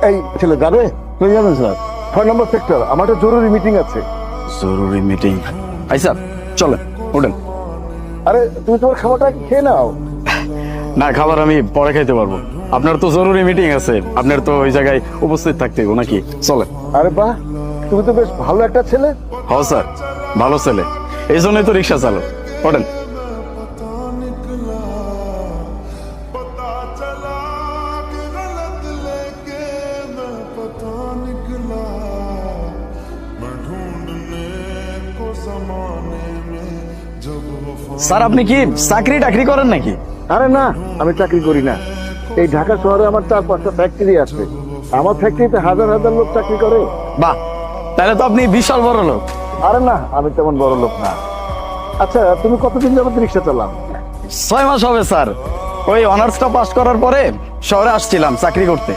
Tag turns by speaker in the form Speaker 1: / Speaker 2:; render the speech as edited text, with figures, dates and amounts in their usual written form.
Speaker 1: এই ছেলে যাবে? কই যাবেন স্যার? 6 নম্বর সেক্টর, আমার একটা জরুরি মিটিং আছে।
Speaker 2: জরুরি মিটিং? আচ্ছা চলেন, ওঠেন।
Speaker 1: আরে তুমি তোমার খাবারটা খেয়ে নাও।
Speaker 2: না, খাবার আমি পরে খাইতে পারবো। আপনার তো জরুরি মিটিং আছে, আপনার তো ওই জায়গায় উপস্থিত থাকতে হবে নাকি? চলেন।
Speaker 1: আরে বাহ, তুমি তো বেশ ভালো একটা ছেলে।
Speaker 2: হ স্যার, ভালো ছেলে, এই জন্যই তো রিক্সা চালক। ওঠেন। স্যার আপনি কি চাকরি টাকরি করেন নাকি?
Speaker 1: আরে না, আমি চাকরি করি না। এই ঢাকা শহরে আমার 4-5টা ফ্যাক্টরি আছে। আমার ফ্যাক্টরিতে হাজার হাজার লোক চাকরি করে।
Speaker 2: বাহ, তাহলে তো আপনি বিশাল বড় লোক।
Speaker 1: আরে না, আমি তেমন বড় লোক না। আচ্ছা, তুমি কতদিন যাবত রিক্সা চালাও?
Speaker 2: 6 মাস হবে স্যার। ওই অনার্সটা পাস করার পরে শহরে আসছিলাম চাকরি করতে।